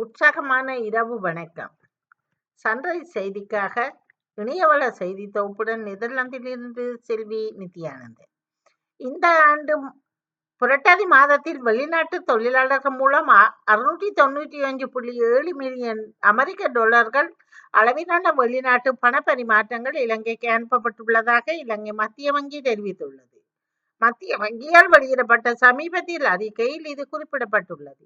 உற்சாகமான இரவு வணக்கம். சன்ரைஸ் செய்திக்காக இணையவள செய்தி தொகுப்புடன் நெதர்லாந்திலிருந்து செல்வி நித்யானந்தன். இந்த ஆண்டு புரட்டாதி மாதத்தில் வெளிநாட்டு தொழிலாளர்கள் மூலம் 695.7 மில்லியன் அமெரிக்க டாலர்கள் அளவிலான வெளிநாட்டு பண பரிமாற்றங்கள் இலங்கைக்கு அனுப்பப்பட்டுள்ளதாக இலங்கை மத்திய வங்கி தெரிவித்துள்ளது. மத்திய வங்கியால் வெளியிடப்பட்ட சமீபத்தில் அறிக்கையில் இது குறிப்பிடப்பட்டுள்ளது.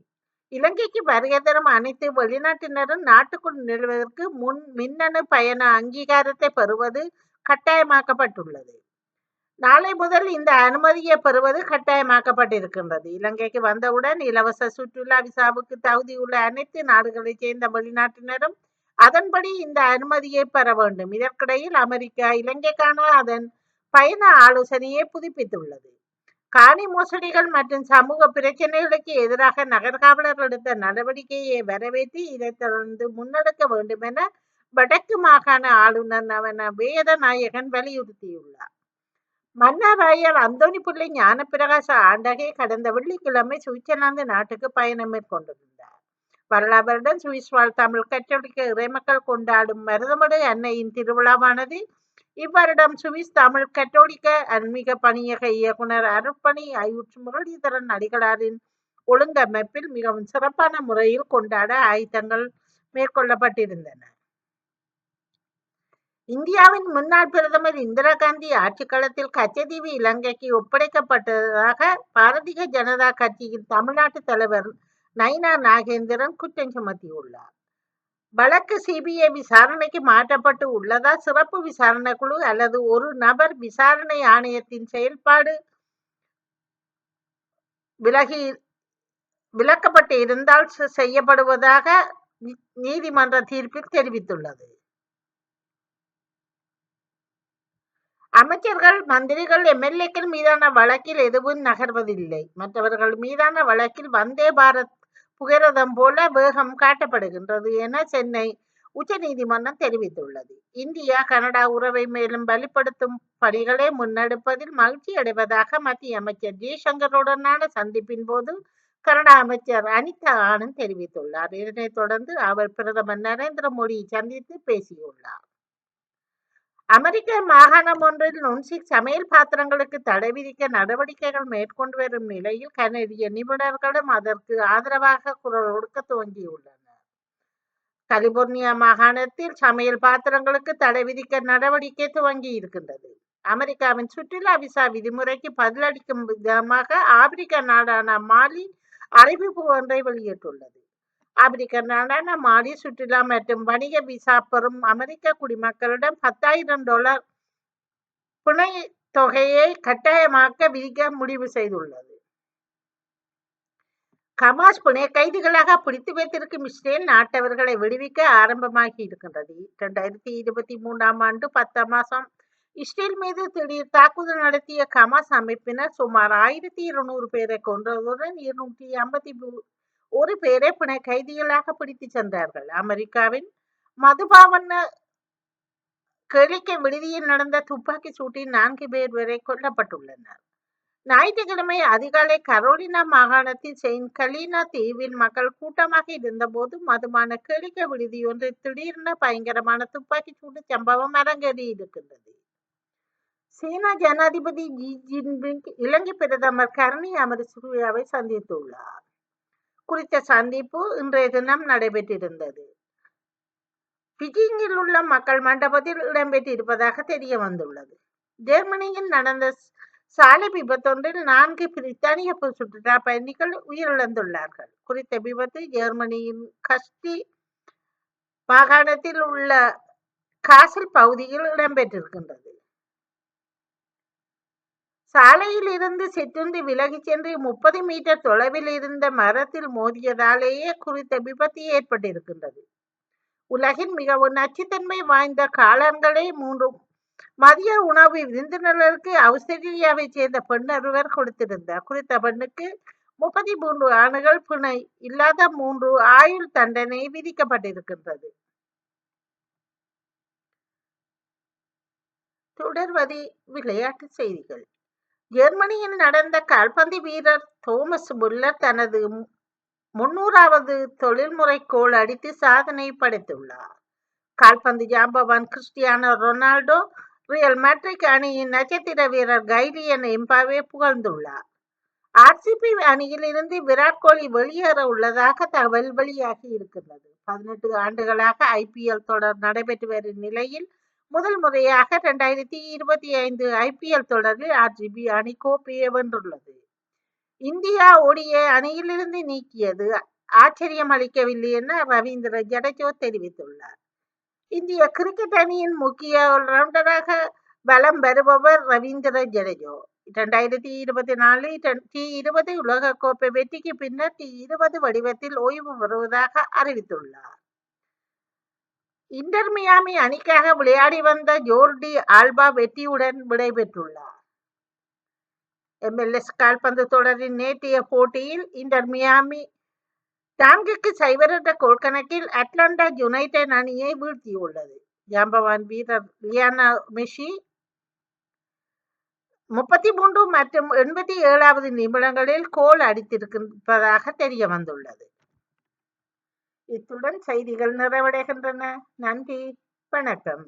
இலங்கைக்கு வருகை தரும் அனைத்து வெளிநாட்டினரும் நாட்டுக்குள் நுழைவதற்கு முன் மின்னணு பயண அங்கீகாரத்தை பெறுவது கட்டாயமாக்கப்பட்டுள்ளது. நாளை முதல் இந்த அனுமதியை பெறுவது கட்டாயமாக்கப்பட்டிருக்கின்றது. இலங்கைக்கு வந்தவுடன் இலவச சுற்றுலா விசாவுக்கு தகுதியுள்ள அனைத்து நாடுகளைச் சேர்ந்த வெளிநாட்டினரும் அதன்படி இந்த அனுமதியை பெற வேண்டும். இதற்கிடையில் அமெரிக்கா இலங்கைக்கான அதன் பயண ஆலோசனையை புதுப்பித்துள்ளது. காணி மோசடிகள் மற்றும் சமூக பிரச்சனைகளுக்கு எதிராக நகர்காவலர் எடுத்த நடவடிக்கையை வரவேற்று இதைத் தொடர்ந்து முன்னெடுக்க வேண்டும் என வடக்கு மாகாண ஆளுநர் நவன வேதநாயகன் வலியுறுத்தியுள்ளார். மன்னார் ராயல் அந்தோணி பிள்ளை ஞானப்பிரகாச ஆண்டகை கடந்த வெள்ளிக்கிழமை சுவிட்சர்லாந்து நாட்டுக்கு பயணம் மேற்கொண்டிருந்தார். வருடம் சுவிஸ் வாழ் தமிழ் கத்தோலிக்க இறைமக்கள் கொண்டாடும் மருதமடு அன்னையின் திருவிழாவானது இவ்வருடம் சுவிஸ் தமிழ் கத்தோலிக்க ஆன்மீக பணியக இயக்குனர் அருட்பணி ஐயுற்று முரளிதரன் அடிகளாரின் ஒழுங்கமைப்பில் மிகவும் சிறப்பான முறையில் கொண்டாட ஆயத்தங்கள் மேற்கொள்ளப்பட்டிருந்தன. இந்தியாவின் முன்னாள் பிரதமர் இந்திரா காந்தி ஆட்சி காலத்தில் கச்சதீவு இலங்கைக்கு ஒப்படைக்கப்பட்டதாக பாரதிய ஜனதா கட்சியின் தமிழ்நாட்டு தலைவர் நயினா நாகேந்திரன் குற்றம் சுமத்தியுள்ளார். வழக்கு சிபிஐ விசாரணைக்கு மாற்றப்பட்டு உள்ளதா, சிறப்பு விசாரணை குழு அல்லது ஒரு நபர் விசாரணை ஆணையத்தின் செயல்பாடு விலக்கப்பட்டு இருந்தால் செய்யப்படுவதாக நீதிமன்ற தீர்ப்பில் தெரிவித்துள்ளது. அமைச்சர்கள், மந்திரிகள், எம்எல்ஏக்கள் மீதான வழக்கில் எதுவும் நகர்வதில்லை. மற்றவர்கள் மீதான வழக்கில் வந்தே பாரத் புகைரதம் போல வேகம் காட்டப்படுகின்றது என சென்னை உச்ச நீதிமன்றம் தெரிவித்துள்ளது. இந்தியா கனடா உறவை மேலும் வலுப்படுத்தும் பணிகளை முன்னெடுப்பதில் மகிழ்ச்சி அடைவதாக மத்திய அமைச்சர் ஜெய்சங்கருடனான சந்திப்பின் போது கனடா அமைச்சர் அனிதா ஆனந்த் தெரிவித்துள்ளார். இதனைத் தொடர்ந்து அவர் பிரதமர் நரேந்திர மோடியை சந்தித்து பேசியுள்ளார். அமெரிக்க மாகாணம் ஒன்றில் நுண்சிக் சமையல் பாத்திரங்களுக்கு தடை விதிக்க நடவடிக்கைகள் மேற்கொண்டு வரும் நிலையில் கனடிய நிபுணர்களும் அதற்கு ஆதரவாக குரல் கொடுக்க துவங்கியுள்ளனர். கலிபோர்னியா மாகாணத்தில் சமையல் பாத்திரங்களுக்கு தடை விதிக்க நடவடிக்கை துவங்கி இருக்கின்றது. அமெரிக்காவின் சுற்றுலா விசா விதிமுறைக்கு பதிலளிக்கும் விதமாக ஆப்பிரிக்க நாடான மாலி அறிவிப்பு ஒன்றை வெளியிட்டுள்ளது. ஆப்பிரிக்க நாடான மாலி சுற்றுலா மற்றும் வணிக விசா பெறும் அமெரிக்க குடிமக்களிடம் $10,000 பிணை தொகையை கட்டாயமாக்க விதிக்க முடிவு செய்துள்ளது. ஹமாஸ் பிணை கைதிகளாக பிடித்து வைத்திருக்கும் இஸ்ரேல் நாட்டவர்களை விடுவிக்க ஆரம்பமாகி இருக்கின்றது. 2023 ஆண்டு 10 மாதம் இஸ்ரேல் மீது திடீர் தாக்குதல் நடத்திய ஹமாஸ் அமைப்பினர் சுமார் 1200 பேரை கொன்றதுடன் 251 பேரை பிணை கைதிகளாக பிடித்து சென்றார்கள். அமெரிக்காவின் மதுபாவன கேளிக்கை விடுதியில் நடந்த துப்பாக்கி சூட்டில் 4 பேர் வரை கொல்லப்பட்டுள்ளனர். ஞாயிற்றுக்கிழமை அதிகாலை கரோலினா மாகாணத்தில் செயின்ட் கலீனா தீவில் மக்கள் கூட்டமாக இருந்தபோது மதுபான கேளிக்கை விடுதி ஒன்றில் திடீரென பயங்கரமான துப்பாக்கி சூட்டு சம்பவம் அரங்கேறி இருக்கின்றது. சீனா ஜனாதிபதி ஜி ஜின்பிங் இலங்கை பிரதமர் கரணி அமரசூரியாவை சந்தித்துள்ளார். குறித்த சந்திப்பு இன்றைய தினம் நடைபெற்றிருந்தது. பீஜிங்கில் உள்ள மக்கள் மண்டபத்தில் இடம்பெற்றிருப்பதாக தெரிய வந்துள்ளது. ஜெர்மனியில் நடந்த சாலை விபத்தொன்றில் 4 பிரித்தானிய சுற்றுலா பயணிகள் உயிரிழந்துள்ளார்கள். குறித்த விபத்து ஜெர்மனியின் கஸ்டி மாகாணத்தில் உள்ள காசல் பகுதியில் இடம்பெற்றிருக்கின்றது. சாலையில் இருந்து சிற்றுண்டி விலகி சென்று 30 மீட்டர் தொலைவில் இருந்த மரத்தில் மோதியதாலேயே குறித்த விபத்து ஏற்பட்டிருக்கின்றது. உலகின் மிகவும் நச்சுத்தன்மை வாய்ந்த காளான்களை 3 மதிய உணவு விருந்தினர்களுக்கு ஆஸ்திரேலியாவை சேர்ந்த பெண் ஒருவர் கொடுத்திருந்தார். குறித்த பெண்ணுக்கு 33 ஆண்டுகள் பிணை இல்லாத 3 ஆயுள் தண்டனை விதிக்கப்பட்டிருக்கின்றது. தொடர்வது விளையாட்டு செய்திகள். ஜெர்மனியில் நடந்த கால்பந்து வீரர் தோமஸ் முல்லர் தனது 300வது தொழில்முறை கோல் அடித்து சாதனை படைத்துள்ளார். கால்பந்து ஜாம்பவான் கிறிஸ்டியானோ ரொனால்டோ ரியல் மேட்ரிட் அணியின் நட்சத்திர வீரர் கைலியன் எம்பாவே புகழ்ந்துள்ளார். ஆர்சிபி அணியில் இருந்து விராட் கோலி வெளியேற உள்ளதாக தகவல் வெளியாகி இருக்கின்றது. 18 ஆண்டுகளாக ஐபிஎல் தொடர் நடைபெற்று வரும் நிலையில் முதல் முறையாக 2025 ஐபிஎல் தொடரில் ஆர்சிபி அணி கோப்பையை வென்றுள்ளது. இந்தியா ஓடிய அணியிலிருந்து நீக்கியது ஆச்சரியம் அளிக்கவில்லை என ரவீந்திர ஜடேஜா தெரிவித்துள்ளார். இந்திய கிரிக்கெட் அணியின் முக்கிய ஆல்ரவுண்டராக வலம் வருபவர் ரவீந்திர ஜடேஜா 2024 T20 உலகக்கோப்பை வெற்றிக்கு பின்னர் T20 வடிவத்தில் ஓய்வு பெறுவதாக அறிவித்துள்ளார். இன்டர் மியாமி அணிக்காக விளையாடி வந்த ஜோர்டி ஆல்பா வெற்றியுடன் விடைபெற்றுள்ளார். MLS கால்பந்து தொடரின் நேற்றைய போட்டியில் இன்டர் மியாமி 4-0 என்ற கோல் கணக்கில் அட்லாண்டா யுனைடெட் அணியை வீழ்த்தியுள்ளது. ஜாம்பவான் வீரர் லியோனல் மெஸ்ஸி 33 மற்றும் 87வது நிமிடங்களில் கோல் அடித்திருப்பதாக தெரிய வந்துள்ளது. இத்துடன் செய்திகள் நிறைவடைகின்றன. நன்றி, வணக்கம்.